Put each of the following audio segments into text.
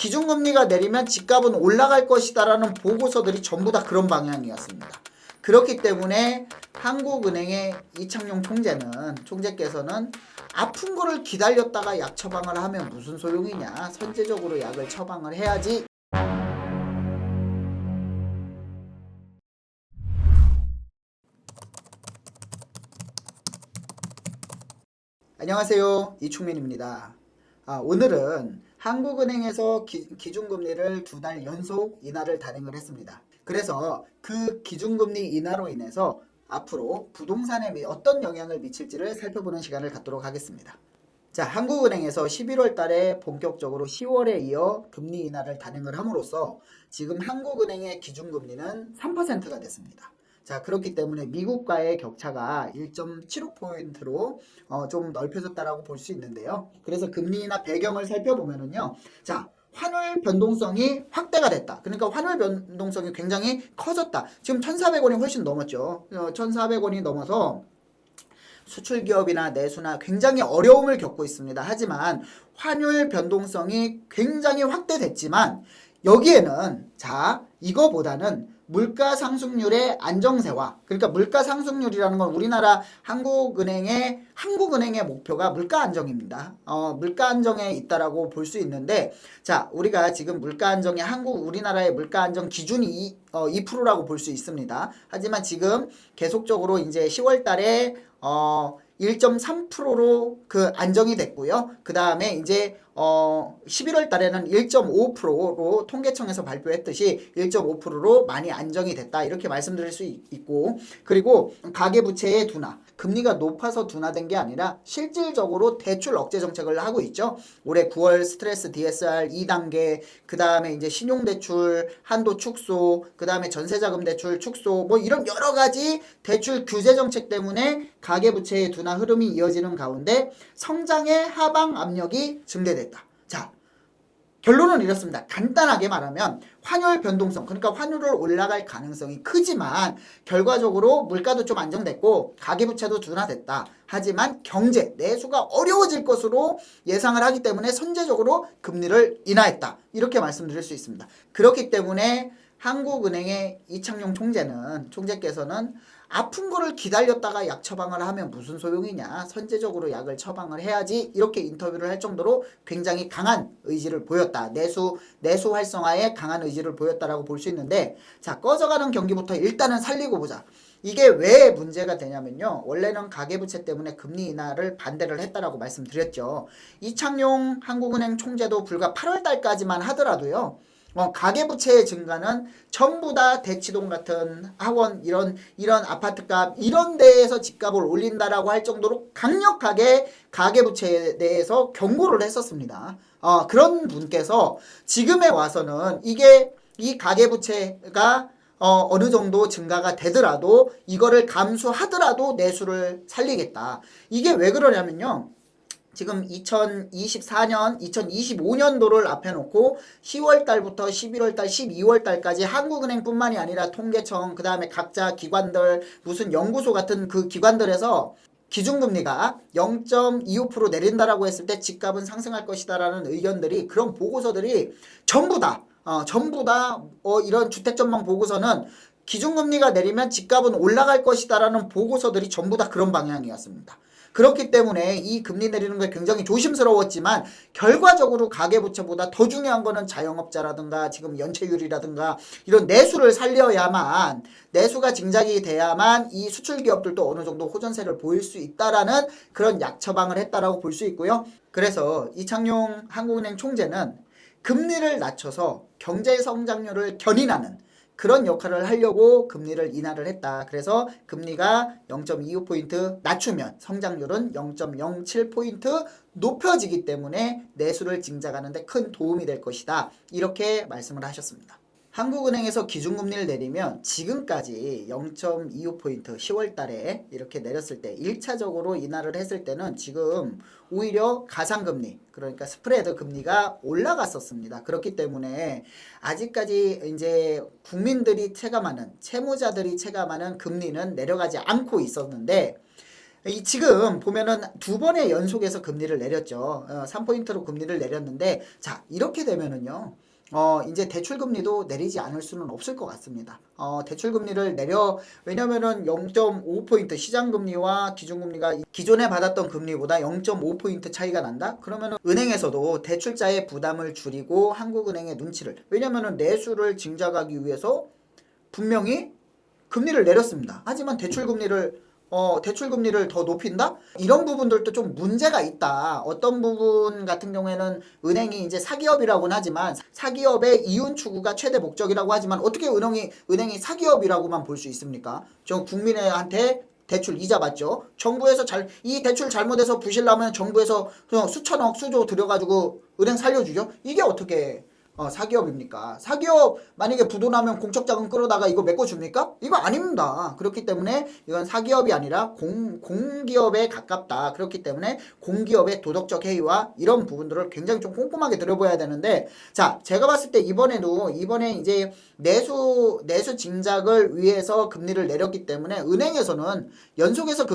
기준금리가 내리면 집값은 올라갈 것이다라는 보고서들이 전부 다 그런 방향이었습니다. 그렇기 때문에 한국은행의 이창용 총재께서는 아픈 거를 기다렸다가 약 처방을 하면 무슨 소용이냐, 선제적으로 약을 처방을 해야지. 안녕하세요, 이충민입니다. 오늘은 한국은행에서 기준금리를 2달 연속 인하를 단행을 했습니다. 그래서 그 기준금리 인하로 인해서 앞으로 부동산에 어떤 영향을 미칠지를 살펴보는 시간을 갖도록 하겠습니다. 자, 한국은행에서 11월 달에 본격적으로 10월에 이어 금리 인하를 단행을 함으로써 지금 한국은행의 기준금리는 3%가 됐습니다. 자, 그렇기 때문에 미국과의 격차가 1.75포인트로 좀 넓혀졌다라고 볼 수 있는데요. 그래서 금리 인하 배경을 살펴보면은요. 자, 환율 변동성이 확대가 됐다. 그러니까 환율 변동성이 굉장히 커졌다. 지금 1,400원이 훨씬 넘었죠. 1,400원이 넘어서 수출 기업이나 내수나 굉장히 어려움을 겪고 있습니다. 하지만 환율 변동성이 굉장히 확대됐지만 여기에는 자, 이거보다는 물가 상승률의 안정세와, 그러니까 물가 상승률이라는 건 우리나라 한국은행의 목표가 물가 안정입니다. 물가 안정에 있다라고 볼 수 있는데, 자, 우리가 지금 물가 안정이 우리나라의 물가 안정 기준이 2%라고 볼 수 있습니다. 하지만 지금 계속적으로 이제 10월 달에 1.3%로 그 안정이 됐고요. 그 다음에 이제 11월 달에는 1.5%로 통계청에서 발표했듯이 1.5%로 많이 안정이 됐다. 이렇게 말씀드릴 수 있고, 그리고 가계부채의 둔화, 금리가 높아서 둔화된 게 아니라 실질적으로 대출 억제 정책을 하고 있죠. 올해 9월 스트레스 DSR 2단계, 그 다음에 이제 신용대출 한도 축소, 그 다음에 전세자금 대출 축소, 뭐 이런 여러 가지 대출 규제 정책 때문에 가계부채의 둔화 흐름이 이어지는 가운데 성장의 하방 압력이 증대됐다. 자, 결론은 이렇습니다. 간단하게 말하면 환율 변동성, 그러니까 환율을 올라갈 가능성이 크지만 결과적으로 물가도 좀 안정됐고 가계부채도 둔화됐다. 하지만 경제, 내수가 어려워질 것으로 예상을 하기 때문에 선제적으로 금리를 인하했다. 이렇게 말씀드릴 수 있습니다. 그렇기 때문에 한국은행의 이창용 총재께서는 아픈 거를 기다렸다가 약 처방을 하면 무슨 소용이냐, 선제적으로 약을 처방을 해야지, 이렇게 인터뷰를 할 정도로 굉장히 강한 의지를 보였다. 내수 활성화에 강한 의지를 보였다라고 볼 수 있는데, 자, 꺼져가는 경기부터 일단은 살리고 보자. 이게 왜 문제가 되냐면요. 원래는 가계부채 때문에 금리 인하를 반대를 했다라고 말씀드렸죠. 이창용 한국은행 총재도 불과 8월 달까지만 하더라도요. 가계부채의 증가는 전부 다 대치동 같은 학원, 이런 아파트값, 이런 데에서 집값을 올린다라고 할 정도로 강력하게 가계부채에 대해서 경고를 했었습니다. 그런 분께서 지금에 와서는 이 가계부채가 어느 정도 증가가 되더라도 이거를 감수하더라도 내수를 살리겠다. 이게 왜 그러냐면요. 지금 2024년, 2025년도를 앞에 놓고 10월 달부터 11월 달, 12월 달까지 한국은행뿐만이 아니라 통계청, 그 다음에 각자 기관들, 무슨 연구소 같은 그 기관들에서 기준금리가 0.25% 내린다라고 했을 때 집값은 상승할 것이다라는 의견들이, 그런 보고서들이 전부 다 이런 주택전망 보고서는 기준금리가 내리면 집값은 올라갈 것이다라는 보고서들이 전부 다 그런 방향이었습니다. 그렇기 때문에 이 금리 내리는 게 굉장히 조심스러웠지만 결과적으로 가계부채보다 더 중요한 거는 자영업자라든가 지금 연체율이라든가 이런 내수를 살려야만, 내수가 증작이 돼야만 이 수출 기업들도 어느 정도 호전세를 보일 수 있다라는 그런 약 처방을 했다라고 볼 수 있고요. 그래서 이창용 한국은행 총재는 금리를 낮춰서 경제 성장률을 견인하는 그런 역할을 하려고 금리를 인하를 했다. 그래서 금리가 0.25포인트 낮추면 성장률은 0.07포인트 높여지기 때문에 내수를 증작하는 데 큰 도움이 될 것이다. 이렇게 말씀을 하셨습니다. 한국은행에서 기준금리를 내리면 지금까지 0.25포인트 10월 달에 이렇게 내렸을 때 1차적으로 인하를 했을 때는 지금 오히려 가상금리, 그러니까 스프레드 금리가 올라갔었습니다. 그렇기 때문에 아직까지 이제 국민들이 체감하는, 채무자들이 체감하는 금리는 내려가지 않고 있었는데, 지금 보면은 두 번의 연속해서 금리를 내렸죠. 3포인트로 금리를 내렸는데, 자, 이렇게 되면은요. 이제 대출금리도 내리지 않을 수는 없을 것 같습니다. 대출금리를 왜냐면은 0.5포인트 시장금리와 기준금리가 기존에 받았던 금리보다 0.5포인트 차이가 난다? 그러면은 은행에서도 대출자의 부담을 줄이고 한국은행의 눈치를, 왜냐면은 내수를 증자하기 위해서 분명히 금리를 내렸습니다. 하지만 대출금리를 더 높인다? 이런 부분들도 좀 문제가 있다. 어떤 부분 같은 경우에는 은행이 이제 사기업이라고는 하지만 사기업의 이윤 추구가 최대 목적이라고 하지만 어떻게 은행이 사기업이라고만 볼 수 있습니까? 저 국민한테 대출 이자 받죠. 정부에서 이 대출 잘못해서 부실나면 정부에서 수천억 수조 들여가지고 은행 살려주죠. 이게 어떻게 사기업입니까? 사기업 만약에 부도나면 공적자금 끌어다가 이거 메꿔줍니까? 이거 아닙니다. 그렇기 때문에 이건 사기업이 아니라 공기업에 가깝다. 그렇기 때문에 공기업의 도덕적 해이와 이런 부분들을 굉장히 좀 꼼꼼하게 들여봐야 되는데, 자, 제가 봤을 때 이번에 이제 내수 진작을 위해서 금리를 내렸기 때문에 은행에서는 연속해서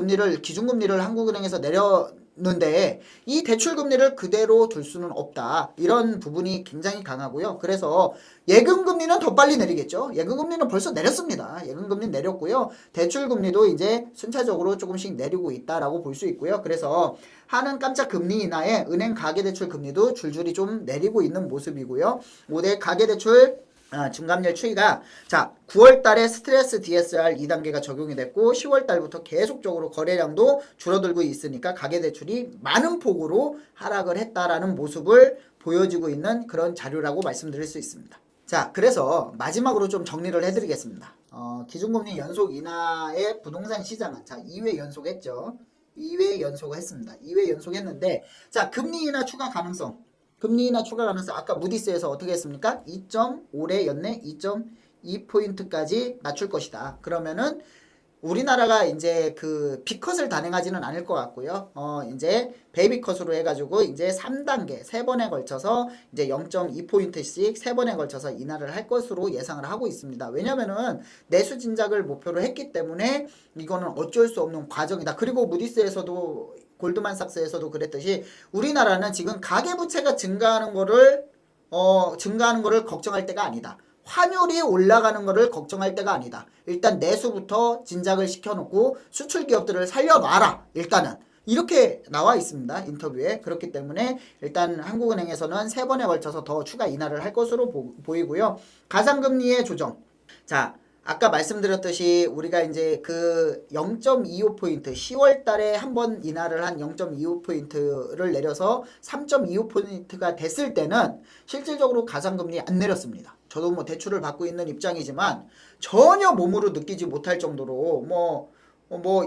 기준금리를 한국은행에서 내렸는데 이 대출금리를 그대로 둘 수는 없다. 이런 부분이 굉장히 강하고요. 그래서 예금금리는 더 빨리 내리겠죠. 예금금리는 벌써 내렸습니다. 예금금리 내렸고요. 대출금리도 이제 순차적으로 조금씩 내리고 있다라고 볼 수 있고요. 그래서 하는 깜짝 금리 인하에 은행 가계대출 금리도 줄줄이 좀 내리고 있는 모습이고요. 5대 가계대출 중감률 추이가, 자, 9월 달에 스트레스 DSR 2단계가 적용이 됐고 10월 달부터 계속적으로 거래량도 줄어들고 있으니까 가계대출이 많은 폭으로 하락을 했다라는 모습을 보여주고 있는 그런 자료라고 말씀드릴 수 있습니다. 자, 그래서 마지막으로 좀 정리를 해드리겠습니다. 기준금리 연속 인하의 부동산 시장은, 자, 2회 연속했죠. 2회 연속했습니다. 2회 연속했는데, 자, 금리 인하 추가 가능성, 아까 무디스에서 어떻게 했습니까? 2.5래 연내 2.2포인트까지 낮출 것이다. 그러면은 우리나라가 이제 그 B컷을 단행하지는 않을 것 같고요. 이제 베이비컷으로 해가지고 이제 3단계 3번에 걸쳐서 이제 0.2포인트씩 3번에 걸쳐서 인하를 할 것으로 예상을 하고 있습니다. 왜냐면은 내수 진작을 목표로 했기 때문에 이거는 어쩔 수 없는 과정이다. 그리고 무디스에서도 골드만삭스에서도 그랬듯이 우리나라는 지금 가계부채가 증가하는 거를 걱정할 때가 아니다. 환율이 올라가는 거를 걱정할 때가 아니다. 일단 내수부터 진작을 시켜놓고 수출 기업들을 살려놔라. 일단은 이렇게 나와 있습니다. 인터뷰에. 그렇기 때문에 일단 한국은행에서는 3번에 걸쳐서 더 추가 인하를 할 것으로 보이고요. 가상금리의 조정. 자, 아까 말씀드렸듯이 우리가 이제 그 0.25포인트 10월 달에 한번 인하를 한 0.25포인트를 내려서 3.25포인트가 됐을 때는 실질적으로 가상금리 안 내렸습니다. 저도 뭐 대출을 받고 있는 입장이지만 전혀 몸으로 느끼지 못할 정도로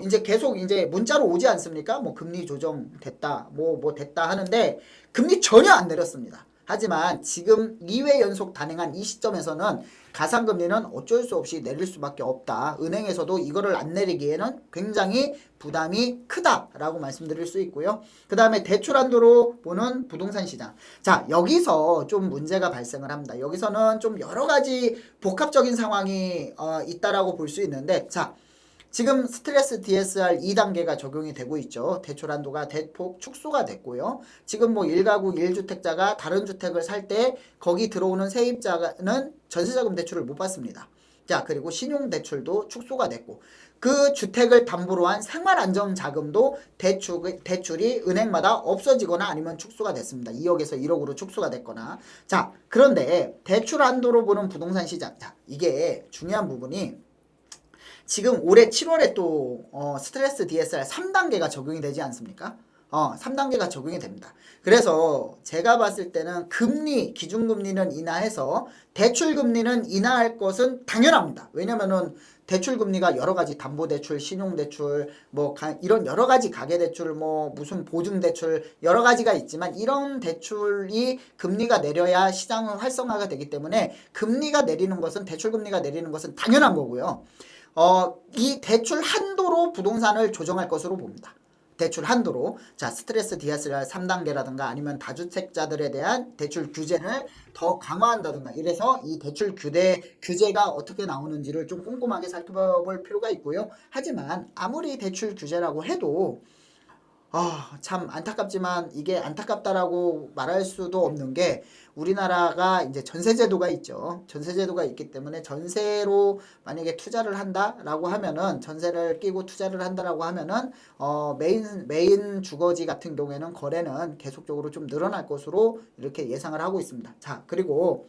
이제 계속 이제 문자로 오지 않습니까? 뭐 금리 조정 됐다, 뭐 됐다 하는데 금리 전혀 안 내렸습니다. 하지만 지금 2회 연속 단행한 이 시점에서는 가상금리는 어쩔 수 없이 내릴 수밖에 없다. 은행에서도 이거를 안 내리기에는 굉장히 부담이 크다라고 말씀드릴 수 있고요. 그 다음에 대출 한도로 보는 부동산 시장. 자, 여기서 좀 문제가 발생을 합니다. 여기서는 좀 여러 가지 복합적인 상황이 있다라고 볼 수 있는데, 자, 지금 스트레스 DSR 2단계가 적용이 되고 있죠. 대출 한도가 대폭 축소가 됐고요. 지금 뭐 1가구 1주택자가 다른 주택을 살 때 거기 들어오는 세입자는 전세자금 대출을 못 받습니다. 자, 그리고 신용대출도 축소가 됐고 그 주택을 담보로 한 생활안정자금도 대출이 은행마다 없어지거나 아니면 축소가 됐습니다. 2억에서 1억으로 축소가 됐거나. 자, 그런데 대출 한도로 보는 부동산 시장. 자, 이게 중요한 부분이 지금 올해 7월에 또 스트레스 DSR 3단계가 적용이 되지 않습니까? 3단계가 적용이 됩니다. 그래서 제가 봤을 때는 기준금리는 인하해서 대출금리는 인하할 것은 당연합니다. 왜냐면은 대출금리가 여러 가지 담보대출, 신용대출, 이런 여러 가지 가계대출, 무슨 보증대출 여러 가지가 있지만 이런 대출이 금리가 내려야 시장은 활성화가 되기 때문에 대출금리가 내리는 것은 당연한 거고요. 이 대출 한도로 부동산을 조정할 것으로 봅니다. 대출 한도로 자 스트레스 DSR 3단계라든가 아니면 다주택자들에 대한 대출 규제를 더 강화한다든가 이래서 이 대출 규제가 어떻게 나오는지를 좀 꼼꼼하게 살펴볼 필요가 있고요. 하지만 아무리 대출 규제라고 해도 참 안타깝지만 이게 안타깝다라고 말할 수도 없는 게 우리나라가 이제 전세제도가 있죠. 전세제도가 있기 때문에 전세로 만약에 투자를 한다라고 하면은 전세를 끼고 투자를 한다라고 하면은 메인 주거지 같은 경우에는 거래는 계속적으로 좀 늘어날 것으로 이렇게 예상을 하고 있습니다. 자, 그리고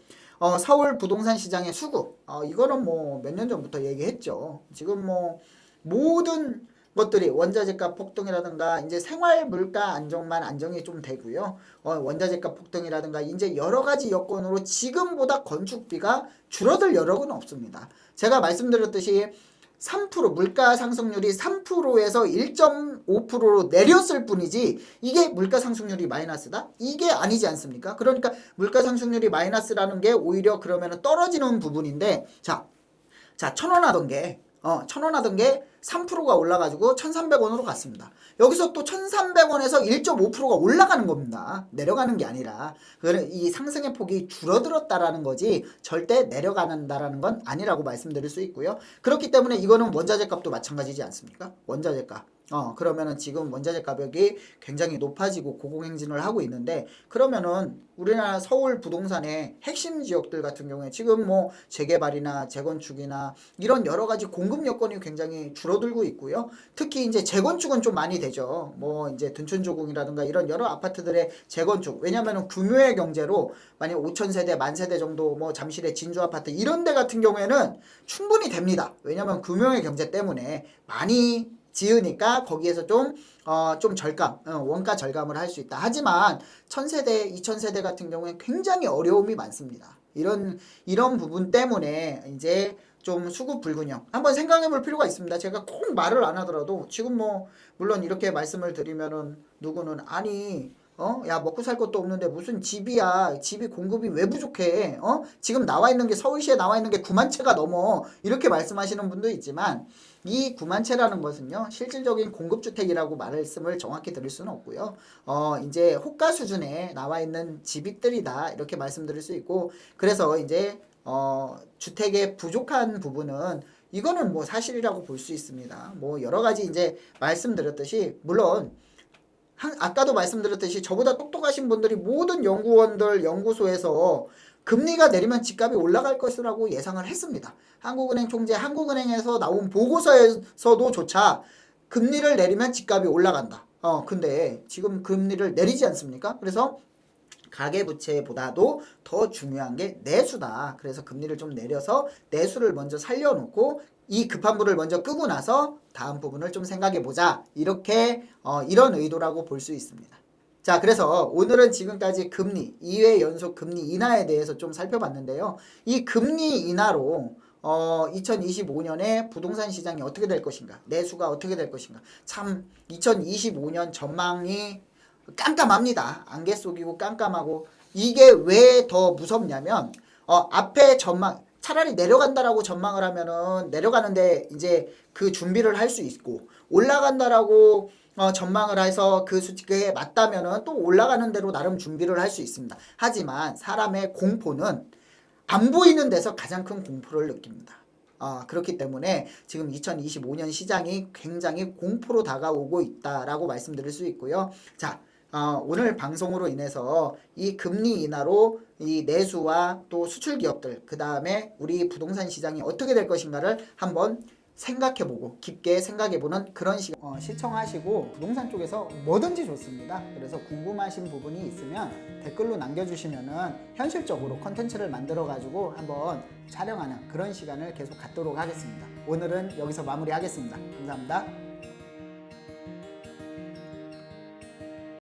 서울 부동산 시장의 수급 이거는 뭐 몇 년 전부터 얘기했죠. 지금 뭐 모든 것들이 원자재가 폭등이라든가 이제 생활 물가 안정만 안정이 좀 되고요. 원자재가 폭등이라든가 이제 여러 가지 여건으로 지금보다 건축비가 줄어들 여력은 없습니다. 제가 말씀드렸듯이 3% 물가 상승률이 3%에서 1.5%로 내렸을 뿐이지 이게 물가 상승률이 마이너스다? 이게 아니지 않습니까? 그러니까 물가 상승률이 마이너스라는 게 오히려 그러면 떨어지는 부분인데 자 1,000원 하던 게 1,000원 하던 게 3%가 올라가지고 1,300원으로 갔습니다. 여기서 또 1,300원에서 1.5%가 올라가는 겁니다. 내려가는 게 아니라 이 상승의 폭이 줄어들었다라는 거지 절대 내려간다라는 건 아니라고 말씀드릴 수 있고요. 그렇기 때문에 이거는 원자재 값도 마찬가지지 않습니까? 원자재 값. 그러면은 지금 원자재 가격이 굉장히 높아지고 고공행진을 하고 있는데 그러면은 우리나라 서울 부동산의 핵심 지역들 같은 경우에 지금 뭐 재개발이나 재건축이나 이런 여러 가지 공급 여건이 굉장히 줄어들고 있고요. 특히 이제 재건축은 좀 많이 되죠. 뭐 이제 둔촌조공이라든가 이런 여러 아파트들의 재건축. 왜냐면은 규모의 경제로 만약 5,000세대, 10,000세대 정도 뭐 잠실의 진주 아파트 이런 데 같은 경우에는 충분히 됩니다. 왜냐면 규모의 경제 때문에 많이 지으니까 거기에서 좀 절감, 원가 절감을 할 수 있다. 하지만 1,000세대, 2,000세대 같은 경우에 굉장히 어려움이 많습니다. 이런 부분 때문에 이제 좀 수급 불균형 한번 생각해 볼 필요가 있습니다. 제가 꼭 말을 안 하더라도 지금 뭐 물론 이렇게 말씀을 드리면은 누구는 아니 야 먹고 살 것도 없는데 무슨 집이야. 집이 공급이 왜 부족해. 지금 나와 있는 게 서울시에 나와 있는 게 9만 채가 넘어. 이렇게 말씀하시는 분도 있지만 이 9만 채라는 것은요. 실질적인 공급주택이라고 말씀을 정확히 드릴 수는 없고요. 이제 호가 수준에 나와 있는 집들이다. 이렇게 말씀드릴 수 있고 그래서 이제 주택의 부족한 부분은 이거는 뭐 사실이라고 볼 수 있습니다. 뭐 여러 가지 이제 말씀드렸듯이 물론 아까도 말씀드렸듯이 저보다 똑똑하신 분들이 모든 연구원들 연구소에서 금리가 내리면 집값이 올라갈 것이라고 예상을 했습니다. 한국은행 총재 한국은행에서 나온 보고서에서도 조차 금리를 내리면 집값이 올라간다. 근데 지금 금리를 내리지 않습니까? 그래서 가계부채보다도 더 중요한 게 내수다. 그래서 금리를 좀 내려서 내수를 먼저 살려놓고 이 급한 불을 먼저 끄고 나서 다음 부분을 좀 생각해보자. 이렇게 이런 의도라고 볼 수 있습니다. 자, 그래서 오늘은 지금까지 금리, 2회 연속 금리 인하에 대해서 좀 살펴봤는데요. 이 금리 인하로 2025년에 부동산 시장이 어떻게 될 것인가, 내수가 어떻게 될 것인가. 참 2025년 전망이 깜깜합니다. 안개 속이고 깜깜하고 이게 왜 더 무섭냐면 앞에 전망 차라리 내려간다라고 전망을 하면은 내려가는데 이제 그 준비를 할 수 있고 올라간다라고 전망을 해서 그 수치에 맞다면은 또 올라가는 대로 나름 준비를 할 수 있습니다. 하지만 사람의 공포는 안 보이는 데서 가장 큰 공포를 느낍니다. 그렇기 때문에 지금 2025년 시장이 굉장히 공포로 다가오고 있다라고 말씀드릴 수 있고요. 자, 오늘 방송으로 인해서 이 금리 인하로 이 내수와 또 수출 기업들 그 다음에 우리 부동산 시장이 어떻게 될 것인가를 한번 생각해보고 깊게 생각해보는 그런 시간 시청하시고 부동산 쪽에서 뭐든지 좋습니다. 그래서 궁금하신 부분이 있으면 댓글로 남겨주시면은 현실적으로 컨텐츠를 만들어 가지고 한번 촬영하는 그런 시간을 계속 갖도록 하겠습니다. 오늘은 여기서 마무리하겠습니다. 감사합니다.